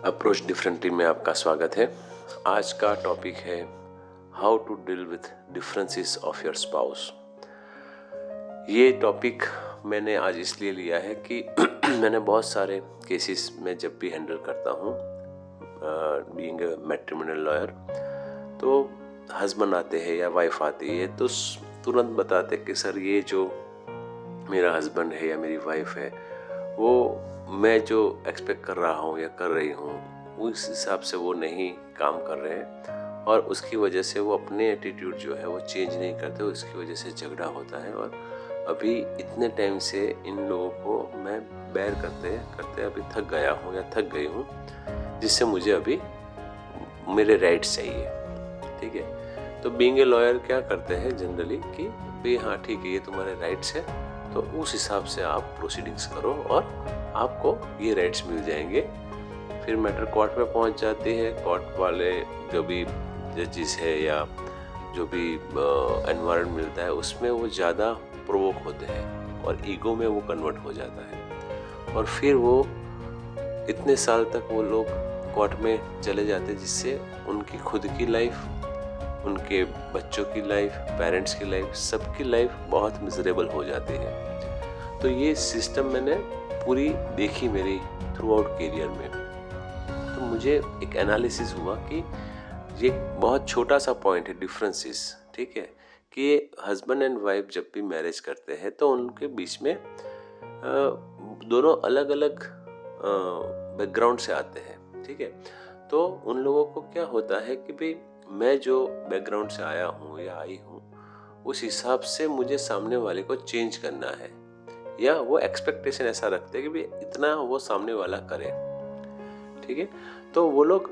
Approach differently में आपका स्वागत है। आज का टॉपिक है how to deal with differences of your spouse. ये टॉपिक मैंने आज इसलिए लिया है कि मैंने बहुत सारे केसेस में जब भी हैंडल करता हूँ बीइंग अ मैट्रिमोनियल लॉयर, तो हस्बैंड आते हैं या वाइफ आती है तो तुरंत बताते कि सर ये जो मेरा हस्बैंड है या मेरी वाइफ है वो मैं जो एक्सपेक्ट कर रहा हूँ या कर रही हूँ उस हिसाब से वो नहीं काम कर रहे हैं और उसकी वजह से वो अपने एटीट्यूड जो है वो चेंज नहीं करते, उसकी वजह से झगड़ा होता है। और अभी इतने टाइम से इन लोगों को मैं बेयर करते करते अभी थक गया हूँ या थक गई हूँ, जिससे मुझे अभी मेरे राइट्स चाहिए। ठीक है, तो बीइंग ए लॉयर क्या करते हैं जनरली कि भाई हाँ ठीक है, ये तुम्हारे राइट्स है तो उस हिसाब से आप प्रोसीडिंग्स करो और आपको ये राइट्स मिल जाएंगे। फिर मैटर कोर्ट में पहुंच जाती है। कोर्ट वाले जो भी जजेस है या जो भी एनवायरनमेंट मिलता है उसमें वो ज़्यादा प्रोवोक होते हैं और ईगो में वो कन्वर्ट हो जाता है और फिर वो इतने साल तक वो लोग कोर्ट में चले जाते हैं जिससे उनकी खुद की लाइफ, उनके बच्चों की लाइफ, पेरेंट्स की लाइफ, सबकी लाइफ बहुत मिजरेबल हो जाती है। तो ये सिस्टम मैंने पूरी देखी मेरी थ्रू आउट करियर में। तो मुझे एक एनालिसिस हुआ कि ये बहुत छोटा सा पॉइंट है डिफरेंसेस, ठीक है, कि हस्बैंड एंड वाइफ जब भी मैरिज करते हैं तो उनके बीच में दोनों अलग अलग बैकग्राउंड से आते हैं। ठीक है, तो उन लोगों को क्या होता है कि भाई मैं जो बैकग्राउंड से आया हूँ या आई हूँ उस हिसाब से मुझे सामने वाले को चेंज करना है, या वो एक्सपेक्टेशन ऐसा रखते हैं कि भाई इतना वो सामने वाला करे। ठीक है, तो वो लोग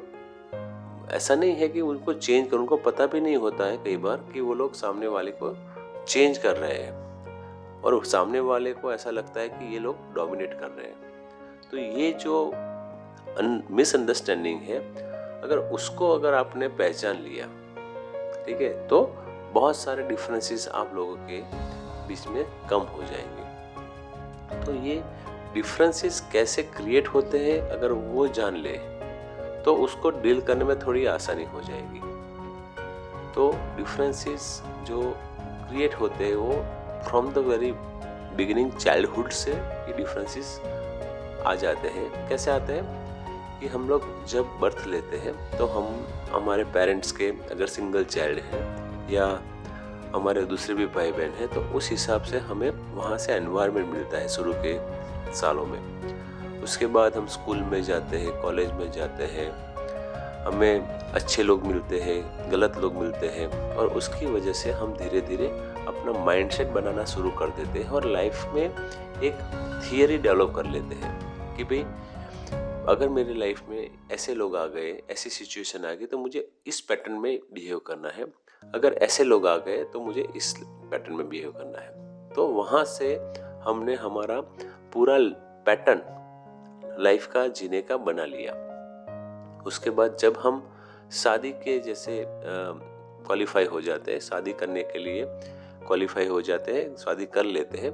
ऐसा नहीं है कि उनको चेंज कर, उनको पता भी नहीं होता है कई बार कि वो लोग सामने वाले को चेंज कर रहे हैं और सामने वाले को ऐसा लगता है कि ये लोग डोमिनेट कर रहे हैं। तो ये जो मिसअंडरस्टैंडिंग है, अगर आपने पहचान लिया, ठीक है, तो बहुत सारे डिफरेंसेस आप लोगों के बीच में कम हो जाएंगे। तो ये डिफरेंसेस कैसे क्रिएट होते हैं अगर वो जान ले तो उसको डील करने में थोड़ी आसानी हो जाएगी। तो डिफरेंसेस जो क्रिएट होते हैं वो from the very beginning, childhood से ये डिफरेंसेस आ जाते हैं। कैसे आते हैं कि हम लोग जब बर्थ लेते हैं तो हम हमारे पेरेंट्स के अगर सिंगल चाइल्ड हैं या हमारे दूसरे भी भाई बहन हैं तो उस हिसाब से हमें वहाँ से एनवायरनमेंट मिलता है शुरू के सालों में। उसके बाद हम स्कूल में जाते हैं, कॉलेज में जाते हैं, हमें अच्छे लोग मिलते हैं, गलत लोग मिलते हैं और उसकी वजह से हम धीरे धीरे अपना माइंडसेट बनाना शुरू कर देते हैं और लाइफ में एक थियरी डेवलप कर लेते हैं कि भाई अगर मेरी लाइफ में ऐसे लोग आ गए, ऐसी सिचुएशन आ गई तो मुझे इस पैटर्न में बिहेव करना है, अगर ऐसे लोग आ गए तो मुझे इस पैटर्न में बिहेव करना है। तो वहाँ से हमने हमारा पूरा पैटर्न लाइफ का जीने का बना लिया। उसके बाद जब हम शादी के जैसे क्वालिफाई हो जाते हैं, शादी करने के लिए क्वालिफाई हो जाते हैं, शादी कर लेते हैं,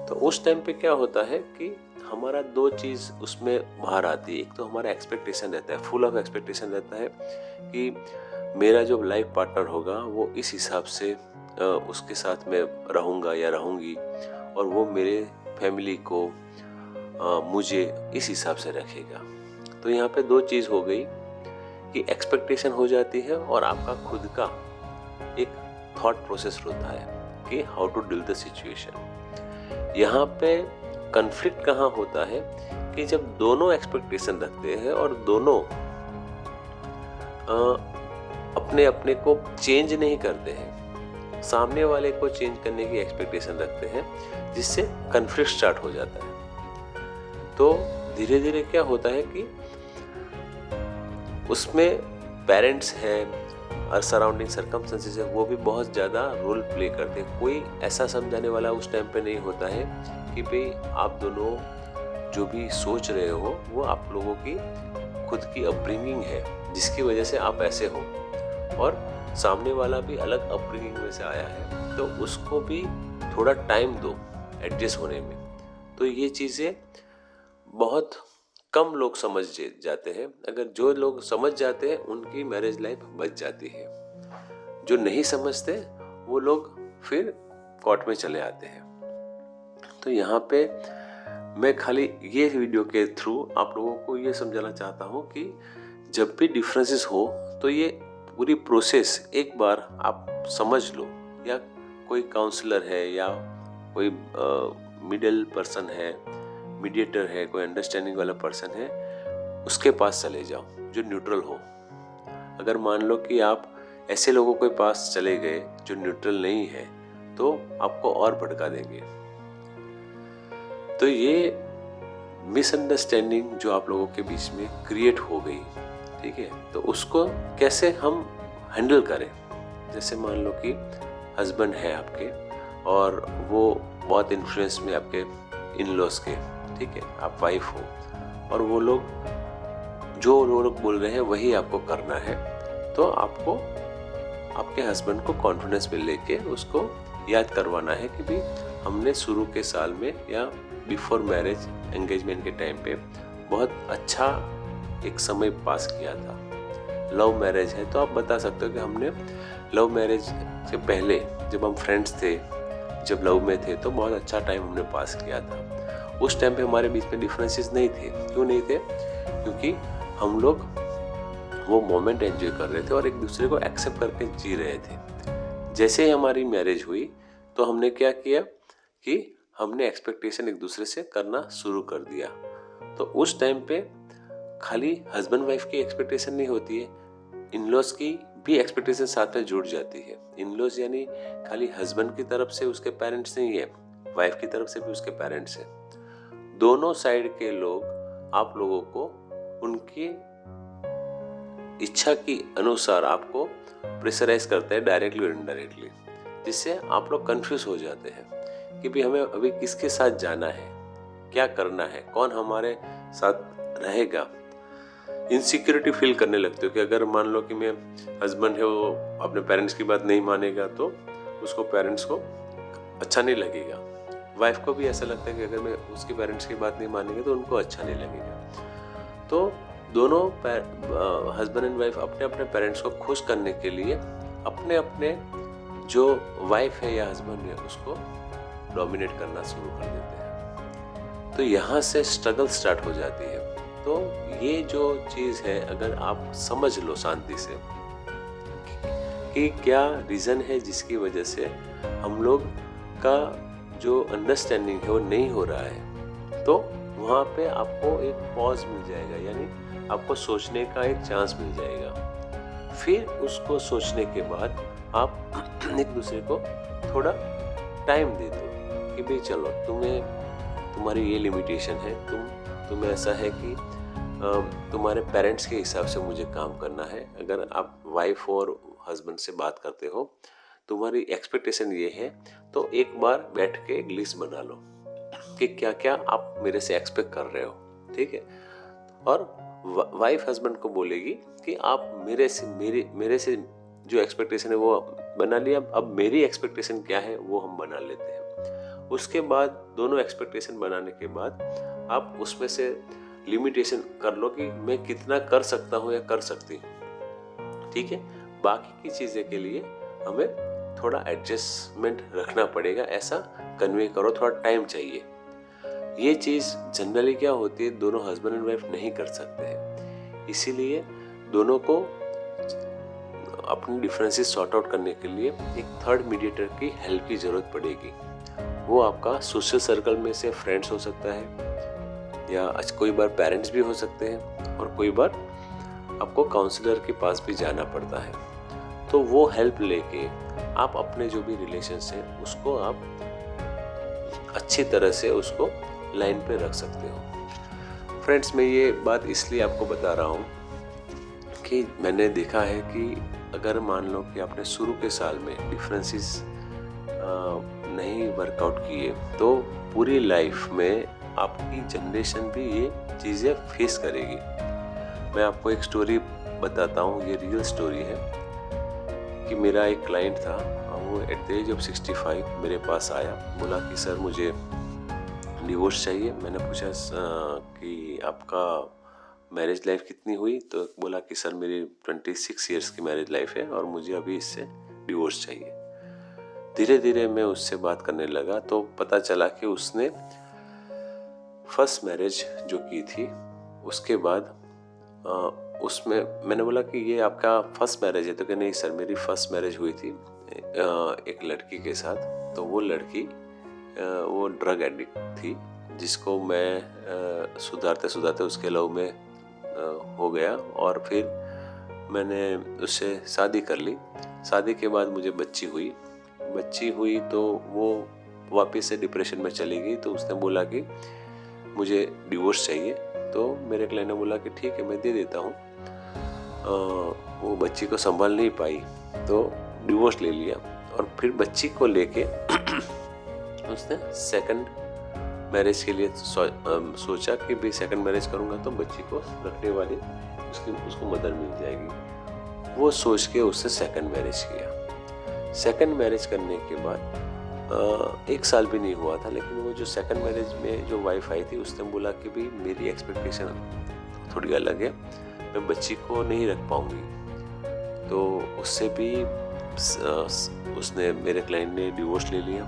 तो उस टाइम पे क्या होता है कि हमारा दो चीज़ उसमें बाहर आती है। एक तो हमारा एक्सपेक्टेशन रहता है, फुल ऑफ एक्सपेक्टेशन रहता है कि मेरा जो लाइफ पार्टनर होगा वो इस हिसाब से उसके साथ में रहूँगा या रहूँगी और वो मेरे फैमिली को मुझे इस हिसाब से रखेगा। तो यहाँ पे दो चीज़ हो गई कि एक्सपेक्टेशन हो जाती है और आपका खुद का एक थॉट प्रोसेस होता है कि how to deal the situation. यहाँ पे कन्फ्लिक्ट कहाँ होता है कि जब दोनों एक्सपेक्टेशन रखते हैं और दोनों अपने अपने को चेंज नहीं करते हैं, सामने वाले को चेंज करने की एक्सपेक्टेशन रखते हैं, जिससे कन्फ्लिक्ट स्टार्ट हो जाता है। तो धीरे धीरे क्या होता है कि उसमें पेरेंट्स हैं और सराउंडिंग सर्कमस्टेंसेस है वो भी बहुत ज़्यादा रोल प्ले करते हैं। कोई ऐसा समझाने वाला उस टाइम पे नहीं होता है कि भाई आप दोनों जो भी सोच रहे हो वो आप लोगों की खुद की अपब्रिंगिंग है जिसकी वजह से आप ऐसे हो, और सामने वाला भी अलग अपब्रिंगिंग में से आया है तो उसको भी थोड़ा टाइम दो एडजस्ट होने में। तो ये चीज़ें बहुत कम लोग समझ जाते हैं। अगर जो लोग समझ जाते हैं उनकी मैरिज लाइफ बच जाती है। जो नहीं समझते वो लोग फिर कोर्ट में चले आते हैं। तो यहाँ पे मैं खाली ये वीडियो के थ्रू आप लोगों को ये समझाना चाहता हूँ कि जब भी डिफरेंसेस हो तो ये पूरी प्रोसेस एक बार आप समझ लो, या कोई काउंसलर है या कोई मिडिल पर्सन है, मीडिएटर है, कोई अंडरस्टैंडिंग वाला पर्सन है, उसके पास चले जाओ जो न्यूट्रल हो। अगर मान लो कि आप ऐसे लोगों के पास चले गए जो न्यूट्रल नहीं है तो आपको और भड़का देंगे। तो ये मिसअंडरस्टैंडिंग जो आप लोगों के बीच में क्रिएट हो गई, ठीक है, तो उसको कैसे हम हैंडल करें। जैसे मान लो कि हस्बैंड है आपके और वो बहुत इन्फ्लुएंस में आपके इन लॉज के, ठीक है, आप वाइफ हो और वो लोग बोल रहे हैं वही आपको करना है, तो आपको आपके हस्बैंड को कॉन्फिडेंस में लेके उसको याद करवाना है कि भाई हमने शुरू के साल में या बिफोर मैरिज एंगेजमेंट के टाइम पे बहुत अच्छा एक समय पास किया था। लव मैरिज है तो आप बता सकते हो कि हमने लव मैरिज से पहले जब हम फ्रेंड्स थे, जब लव में थे, तो बहुत अच्छा टाइम हमने पास किया था। उस टाइम पे हमारे बीच में डिफरेंसेस नहीं थे। क्यों नहीं थे? क्योंकि हम लोग वो मोमेंट एंजॉय कर रहे थे और एक दूसरे को एक्सेप्ट करके जी रहे थे। जैसे ही हमारी मैरिज हुई तो हमने क्या किया कि हमने एक्सपेक्टेशन एक दूसरे से करना शुरू कर दिया। तो उस टाइम पे खाली हस्बैंड वाइफ की एक्सपेक्टेशन नहीं होती है, इन-लॉज की भी एक्सपेक्टेशन साथ में जुड़ जाती है। इन-लॉज यानी खाली हस्बैंड की तरफ से उसके पेरेंट्स नहीं है, वाइफ की तरफ से भी उसके पेरेंट्स हैं। दोनों साइड के लोग आप लोगों को उनकी इच्छा की अनुसार आपको प्रेशराइज करते हैं डायरेक्टली और इनडायरेक्टली, जिससे आप लोग कंफ्यूज हो जाते हैं कि भाई हमें अभी किसके साथ जाना है, क्या करना है, कौन हमारे साथ रहेगा। इनसिक्योरिटी फील करने लगते हो कि अगर मान लो कि मैं हस्बैंड है वो अपने पेरेंट्स की बात नहीं मानेगा तो उसको पेरेंट्स को अच्छा नहीं लगेगा। वाइफ को भी ऐसा लगता है कि अगर मैं उसके पेरेंट्स की बात नहीं मानेंगे तो उनको अच्छा नहीं लगेगा। तो दोनों हस्बैंड एंड वाइफ अपने अपने पेरेंट्स को खुश करने के लिए अपने अपने जो वाइफ है या हस्बैंड है उसको डोमिनेट करना शुरू कर देते हैं। तो यहाँ से स्ट्रगल स्टार्ट हो जाती है। तो ये जो चीज़ है अगर आप समझ लो शांति से कि क्या रीज़न है जिसकी वजह से हम लोग का जो अंडरस्टैंडिंग है वो नहीं हो रहा है, तो वहाँ पे आपको एक पॉज मिल जाएगा, यानी आपको सोचने का एक चांस मिल जाएगा। फिर उसको सोचने के बाद आप एक दूसरे को थोड़ा टाइम दे दो कि भाई चलो तुम्हारी ये लिमिटेशन है, तुम ऐसा है कि तुम्हारे पेरेंट्स के हिसाब से मुझे काम करना है। अगर आप वाइफ और हस्बैंड से बात करते हो, तुम्हारी एक्सपेक्टेशन ये है, तो एक बार बैठ के एक लिस्ट बना लो कि क्या क्या आप मेरे से एक्सपेक्ट कर रहे हो, ठीक है। और वाइफ हस्बैंड को बोलेगी कि आप मेरे से जो एक्सपेक्टेशन है वो बना लिया, अब मेरी एक्सपेक्टेशन क्या है वो हम बना लेते हैं। उसके बाद दोनों एक्सपेक्टेशन बनाने के बाद आप उसमें से लिमिटेशन कर लो कि मैं कितना कर सकता हूँ या कर सकती हूँ, ठीक है। बाकी की चीज़ें के लिए हमें थोड़ा एडजस्टमेंट रखना पड़ेगा, ऐसा कन्वे करो, थोड़ा टाइम चाहिए। ये चीज़ जनरली क्या होती है, दोनों हस्बैंड एंड वाइफ नहीं कर सकते हैं, इसीलिए दोनों को अपने डिफरेंसेस सॉर्ट आउट करने के लिए एक थर्ड मीडिएटर की हेल्प की ज़रूरत पड़ेगी। वो आपका सोशल सर्कल में से फ्रेंड्स हो सकता है, या कोई बार पेरेंट्स भी हो सकते हैं, और कोई बार आपको काउंसलर के पास भी जाना पड़ता है। तो वो हेल्प लेके आप अपने जो भी रिलेशंस हैं उसको आप अच्छी तरह से उसको लाइन पे रख सकते हो। फ्रेंड्स, मैं ये बात इसलिए आपको बता रहा हूँ कि मैंने देखा है कि अगर मान लो कि आपने शुरू के साल में डिफरेंसेस नहीं वर्कआउट किए तो पूरी लाइफ में आपकी जनरेशन भी ये चीज़ें फेस करेगी। मैं आपको एक स्टोरी बताता हूँ, ये रियल स्टोरी है कि मेरा एक क्लाइंट था, वो एट द एज ऑफ 65 मेरे पास आया, बोला कि सर मुझे डिवोर्स चाहिए। मैंने पूछा कि आपका मैरिज लाइफ कितनी हुई, तो बोला कि सर मेरी 26 इयर्स की मैरिज लाइफ है और मुझे अभी इससे डिवोर्स चाहिए। धीरे धीरे मैं उससे बात करने लगा तो पता चला कि उसने फर्स्ट मैरिज जो की थी उसके बाद उसमें मैंने बोला कि ये आपका फर्स्ट मैरिज है, तो कि नहीं सर मेरी फर्स्ट मैरिज हुई थी एक लड़की के साथ। तो वो लड़की वो ड्रग एडिक्ट थी, जिसको मैं सुधारते सुधारते उसके लव में हो गया और फिर मैंने उससे शादी कर ली। शादी के बाद मुझे बच्ची हुई तो वो वापस से डिप्रेशन में चली गई। तो उसने बोला कि मुझे डिवोर्स चाहिए। तो मेरे क्लाइंट ने बोला कि ठीक है मैं दे देता हूँ। वो बच्ची को संभाल नहीं पाई तो डिवोर्स ले लिया और फिर बच्ची को लेके उसने सेकंड मैरिज के लिए सोचा कि भाई सेकंड मैरिज करूँगा तो बच्ची को रखने वाली उसको मदर मिल जाएगी। वो सोच के उसने सेकंड मैरिज किया। सेकंड मैरिज करने के बाद 1 साल भी नहीं हुआ था, लेकिन वो जो सेकंड मैरिज में जो वाइफ आई थी उसने बोला कि भाई मेरी एक्सपेक्टेशन थोड़ी अलग है, मैं बच्ची को नहीं रख पाऊंगी। तो उससे भी उसने मेरे क्लाइंट ने डिवोर्स ले लिया।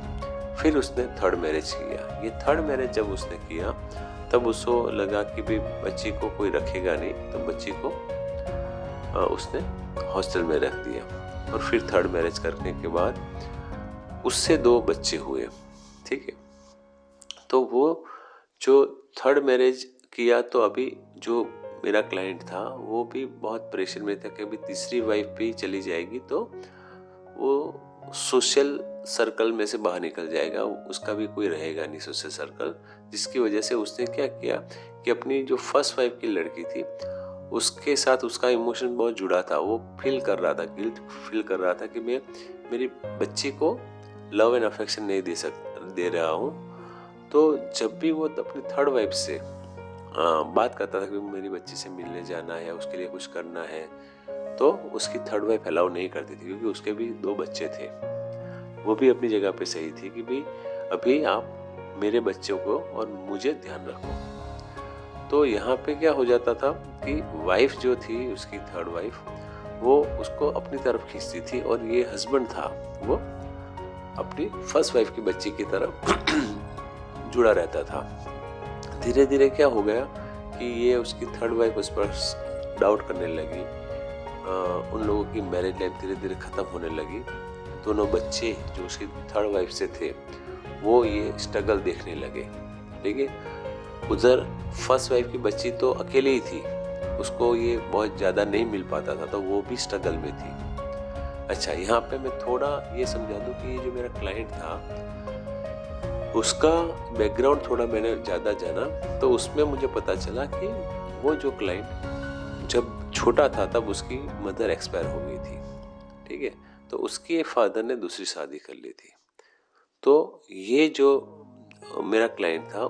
फिर उसने थर्ड मैरिज किया। ये थर्ड मैरिज जब उसने किया तब उसको लगा कि भाई बच्ची को कोई रखेगा नहीं, तो बच्ची को उसने हॉस्टल में रख दिया। और फिर थर्ड मैरिज करने के बाद उससे 2 बच्चे हुए। ठीक है, तो वो जो थर्ड मैरिज किया तो अभी जो मेरा क्लाइंट था वो भी बहुत प्रेशर में था कि अभी तीसरी वाइफ भी चली जाएगी तो वो सोशल सर्कल में से बाहर निकल जाएगा, उसका भी कोई रहेगा नहीं सोशल सर्कल। जिसकी वजह से उसने क्या किया कि अपनी जो फर्स्ट वाइफ की लड़की थी उसके साथ उसका इमोशन बहुत जुड़ा था। वो फील कर रहा था, गिल्ट फील कर रहा था कि मैं मेरी बच्ची को लव एंड अफेक्शन नहीं दे रहा हूँ। तो जब भी वो अपनी थर्ड वाइफ से बात करता था कि मेरी बच्ची से मिलने जाना है, उसके लिए कुछ करना है, तो उसकी थर्ड वाइफ अलाउ नहीं करती थी, क्योंकि उसके भी 2 बच्चे थे। वो भी अपनी जगह पे सही थी कि भाई अभी आप मेरे बच्चों को और मुझे ध्यान रखो। तो यहाँ पे क्या हो जाता था कि वाइफ जो थी उसकी थर्ड वाइफ वो उसको अपनी तरफ खींचती थी और ये हस्बैंड था वो अपनी फर्स्ट वाइफ की बच्ची की तरफ जुड़ा रहता था। धीरे धीरे क्या हो गया कि ये उसकी थर्ड वाइफ उस पर डाउट करने लगी। उन लोगों की मैरिज लाइफ धीरे धीरे ख़त्म होने लगी। दोनों बच्चे जो उसकी थर्ड वाइफ से थे वो ये स्ट्रगल देखने लगे। ठीक है, उधर फर्स्ट वाइफ की बच्ची तो अकेले ही थी, उसको ये बहुत ज़्यादा नहीं मिल पाता था, तो वो भी स्ट्रगल में थी। अच्छा, यहाँ पे मैं थोड़ा ये समझा दूँ कि ये जो मेरा क्लाइंट था उसका बैकग्राउंड थोड़ा मैंने ज़्यादा जाना, तो उसमें मुझे पता चला कि वो जो क्लाइंट जब छोटा था तब उसकी मदर एक्सपायर हो गई थी। ठीक है, तो उसके फादर ने दूसरी शादी कर ली थी। तो ये जो मेरा क्लाइंट था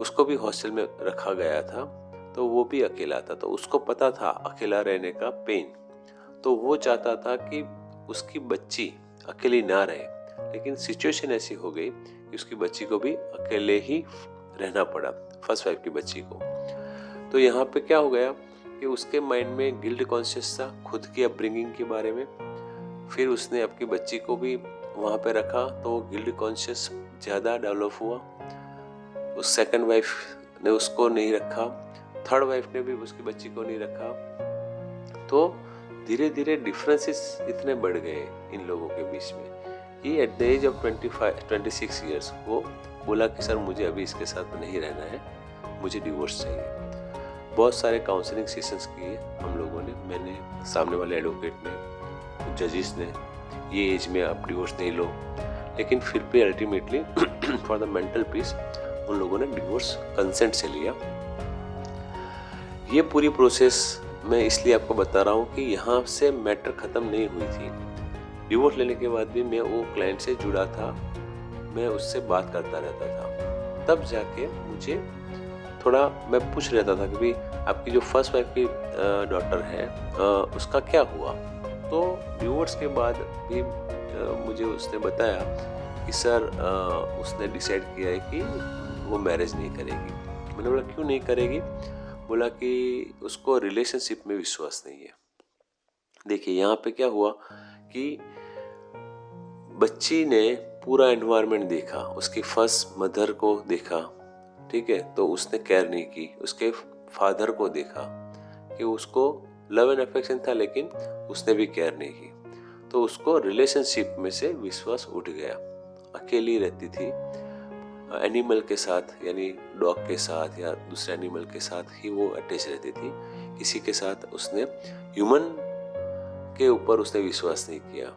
उसको भी हॉस्टल में रखा गया था, तो वो भी अकेला था। तो उसको पता था अकेला रहने का पेन, तो वो चाहता था कि उसकी बच्ची अकेली ना रहे, लेकिन सिचुएशन ऐसी हो गई कि उसकी बच्ची को भी अकेले ही रहना पड़ा, फर्स्ट वाइफ की बच्ची को। तो यहाँ पे क्या हो गया कि उसके माइंड में गिल्ट कॉन्शियस था खुद की अपब्रिंगिंग के बारे में। फिर उसने अपनी बच्ची को भी वहाँ पे रखा, तो वो गिल्ट कॉन्शियस ज़्यादा डेवलप हुआ। उस सेकंड वाइफ ने उसको नहीं रखा, थर्ड वाइफ ने भी उसकी बच्ची को नहीं रखा। तो धीरे धीरे डिफरेंसेस इतने बढ़ गए इन लोगों के बीच में कि at the age of 26 years वो बोला कि सर मुझे अभी इसके साथ नहीं रहना है, मुझे डिवोर्स चाहिए। बहुत सारे काउंसलिंग सेशंस किए हम लोगों ने, मैंने, सामने वाले एडवोकेट ने, जजेस ने, ये एज में आप डिवोर्स नहीं लो, लेकिन फिर भी ultimately for the mental peace उन लोगों ने डिवोर्स कंसेंट से लिया। ये पूरी प्रोसेस मैं इसलिए आपको बता रहा हूँ कि यहाँ से मैटर ख़त्म नहीं हुई थी। डिवोर्स लेने के बाद भी मैं वो क्लाइंट से जुड़ा था, मैं उससे बात करता रहता था। तब जाके मुझे थोड़ा मैं पूछ रहता था कि भाई आपकी जो फर्स्ट वाइफ की डॉटर है उसका क्या हुआ। तो डिवोर्स के बाद भी मुझे उसने बताया कि सर उसने डिसाइड किया है कि वो मैरिज नहीं करेगी। मैंने बोला क्यों नहीं करेगी? बोला कि उसको रिलेशनशिप में विश्वास नहीं है। देखिए यहाँ पे क्या हुआ कि बच्ची ने पूरा एनवायरनमेंट देखा, उसकी फर्स्ट मदर को देखा, ठीक है, तो उसने केयर नहीं की। उसके फादर को देखा कि उसको लव एंड अफेक्शन था लेकिन उसने भी केयर नहीं की, तो उसको रिलेशनशिप में से विश्वास उठ गया। अकेली रहती थी, एनिमल के साथ यानी डॉग के साथ या दूसरे एनिमल के साथ ही वो अटैच रहती थी। किसी के साथ उसने ह्यूमन के ऊपर उसने विश्वास नहीं किया।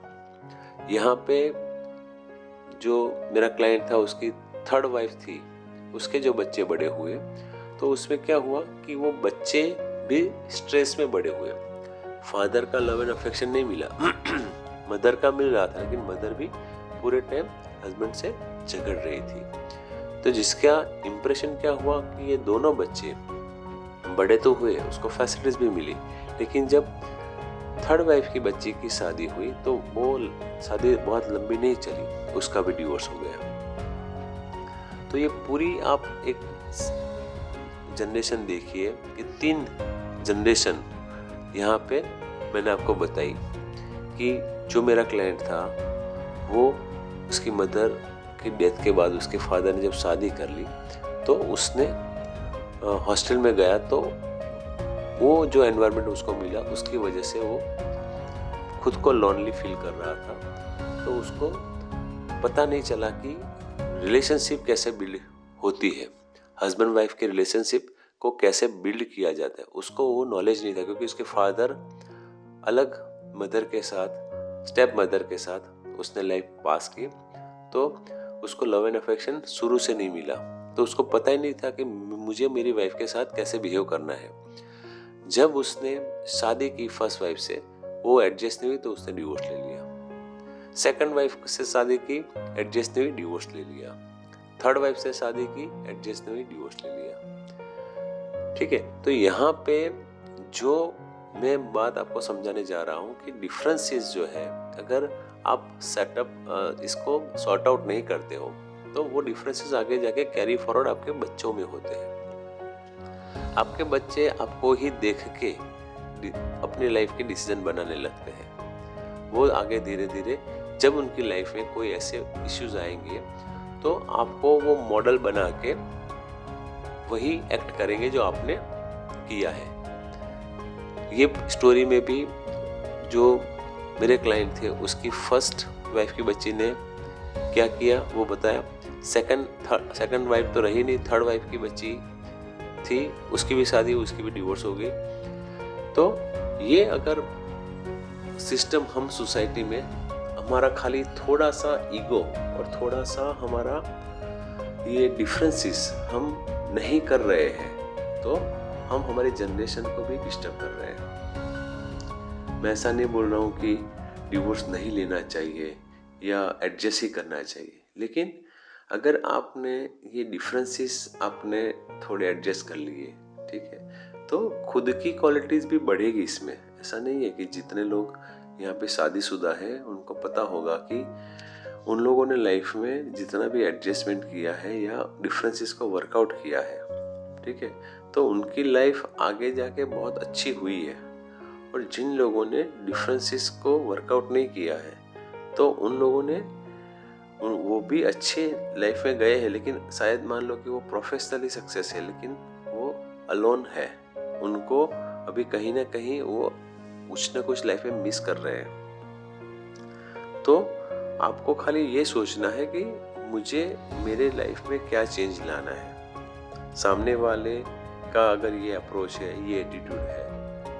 यहाँ पे जो मेरा क्लाइंट था उसकी थर्ड वाइफ थी, उसके जो बच्चे बड़े हुए तो उसमें क्या हुआ कि वो बच्चे भी स्ट्रेस में बड़े हुए। फादर का लव एंड अफेक्शन नहीं मिला मदर का मिल रहा था, लेकिन मदर भी पूरे टाइम हस्बैंड से झगड़ रही थी। तो जिसका इम्प्रेशन क्या हुआ कि ये दोनों बच्चे बड़े तो हुए, उसको फैसिलिटीज भी मिली, लेकिन जब थर्ड वाइफ की बच्ची की शादी हुई तो वो शादी बहुत लंबी नहीं चली, उसका भी डिवोर्स हो गया। तो ये पूरी आप एक जनरेशन देखिए कि 3 जनरेशन यहाँ पे मैंने आपको बताई कि जो मेरा क्लाइंट था वो उसकी मदर की डेथ के बाद उसके फादर ने जब शादी कर ली तो उसने हॉस्टल में गया, तो वो जो एनवायरनमेंट उसको मिला उसकी वजह से वो खुद को लोनली फील कर रहा था। तो उसको पता नहीं चला कि रिलेशनशिप कैसे बिल्ड होती है, हस्बैंड वाइफ के रिलेशनशिप को कैसे बिल्ड किया जाता है, उसको वो नॉलेज नहीं था, क्योंकि उसके फादर अलग मदर के साथ, स्टेप मदर के साथ उसने लाइफ पास की, तो उसको लव एंड अफेक्शन शुरू से नहीं मिला। तो उसको पता ही नहीं था कि मुझे मेरी वाइफ के साथ कैसे बिहेव करना है। जब उसने शादी की फर्स्ट वाइफ से, वो एडजस्ट नहीं हुई तो उसने डिवोर्स ले लिया। सेकंड वाइफ से शादी की, एडजस्ट नहीं हुई, डिवोर्स ले लिया। थर्ड वाइफ से शादी की, एडजस्ट नहीं हुई, डिवोर्स ले लिया। ठीक है, तो यहाँ पे जो मैं बात आपको समझाने जा रहा हूँ कि डिफरेंसेस जो है, अगर आप सेटअप इसको सॉर्ट आउट नहीं करते हो तो वो डिफरेंसेस आगे जाके कैरी फॉरवर्ड आपके बच्चों में होते हैं। आपके बच्चे आपको ही देख के अपनी लाइफ के डिसीजन बनाने लगते हैं। वो आगे धीरे धीरे जब उनकी लाइफ में कोई ऐसे इश्यूज आएंगे तो आपको वो मॉडल बना के वही एक्ट करेंगे जो आपने किया है। ये स्टोरी में भी जो मेरे क्लाइंट थे उसकी फर्स्ट वाइफ की बच्ची ने क्या किया वो बताया। सेकंड वाइफ तो रही नहीं, थर्ड वाइफ की बच्ची थी, उसकी भी शादी, उसकी भी डिवोर्स हो गई। तो ये अगर सिस्टम हम सोसाइटी में हमारा खाली थोड़ा सा ईगो और थोड़ा सा हमारा ये डिफरेंसेस हम नहीं कर रहे हैं तो हम हमारी जनरेशन को भी डिस्टर्ब कर रहे हैं। मैं ऐसा नहीं बोल रहा हूँ कि डिवोर्स नहीं लेना चाहिए या एडजस्ट ही करना चाहिए, लेकिन अगर आपने ये डिफरेंसेस आपने थोड़े एडजस्ट कर लिए, ठीक है, तो खुद की क्वालिटीज भी बढ़ेगी इसमें। ऐसा नहीं है कि जितने लोग यहाँ पे शादीशुदा हैं उनको पता होगा कि उन लोगों ने लाइफ में जितना भी एडजस्टमेंट किया है या डिफरेंसेस को वर्कआउट किया है, ठीक है, तो उनकी लाइफ आगे जाके बहुत अच्छी हुई है। और जिन लोगों ने डिफरेंसेस को वर्कआउट नहीं किया है तो उन लोगों ने वो भी अच्छे लाइफ में गए हैं, लेकिन शायद मान लो कि वो प्रोफेशनली सक्सेस है लेकिन वो अलोन है, उनको अभी कहीं ना कहीं वो कुछ ना कुछ लाइफ में मिस कर रहे हैं। तो आपको खाली ये सोचना है कि मुझे मेरे लाइफ में क्या चेंज लाना है। सामने वाले का अगर ये अप्रोच है, ये एटीट्यूड है,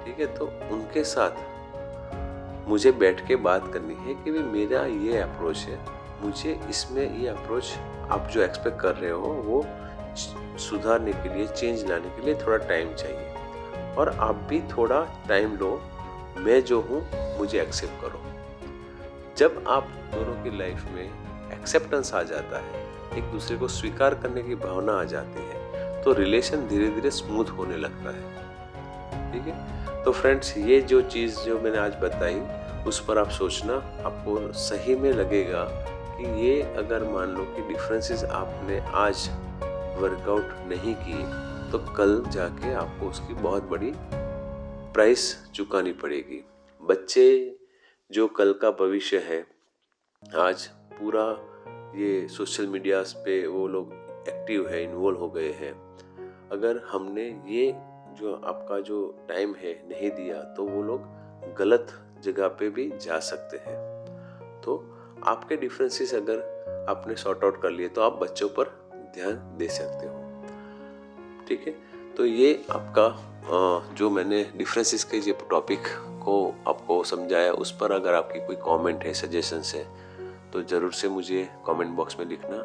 ठीक है, तो उनके साथ मुझे बैठ के बात करनी है कि भी मेरा ये अप्रोच है, मुझे इसमें ये अप्रोच आप जो एक्सपेक्ट कर रहे हो वो सुधारने के लिए, चेंज लाने के लिए थोड़ा टाइम चाहिए, और आप भी थोड़ा टाइम लो, मैं जो हूँ मुझे एक्सेप्ट करो। जब आप दोनों की लाइफ में एक्सेप्टेंस आ जाता है, एक दूसरे को स्वीकार करने की भावना आ जाती है, तो रिलेशन धीरे धीरे स्मूथ होने लगता है। ठीक है, तो फ्रेंड्स, ये जो चीज़ जो मैंने आज बताई उस पर आप सोचना, आपको सही में लगेगा कि ये अगर मान लो कि डिफरेंसेस आपने आज वर्कआउट नहीं किए तो कल जाके आपको उसकी बहुत बड़ी प्राइस चुकानी पड़ेगी। बच्चे जो कल का भविष्य है, आज पूरा ये सोशल मीडिया पे वो लोग एक्टिव है, इन्वॉल्व हो गए हैं। अगर हमने ये जो आपका जो टाइम है नहीं दिया तो वो लोग गलत जगह पे भी जा सकते हैं। तो आपके डिफरेंसेस अगर आपने सॉर्ट आउट कर लिए तो आप बच्चों पर ध्यान दे सकते हो। ठीक है, तो ये आपका जो मैंने डिफरेंसेस के जो टॉपिक को आपको समझाया, उस पर अगर आपकी कोई कमेंट है, सजेशंस है, तो ज़रूर से मुझे कमेंट बॉक्स में लिखना।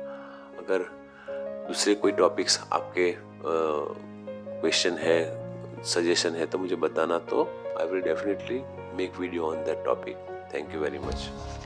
अगर दूसरे कोई टॉपिक्स आपके क्वेश्चन है, सजेशन है, तो मुझे बताना, तो I will definitely make video on that topic. Thank you very much.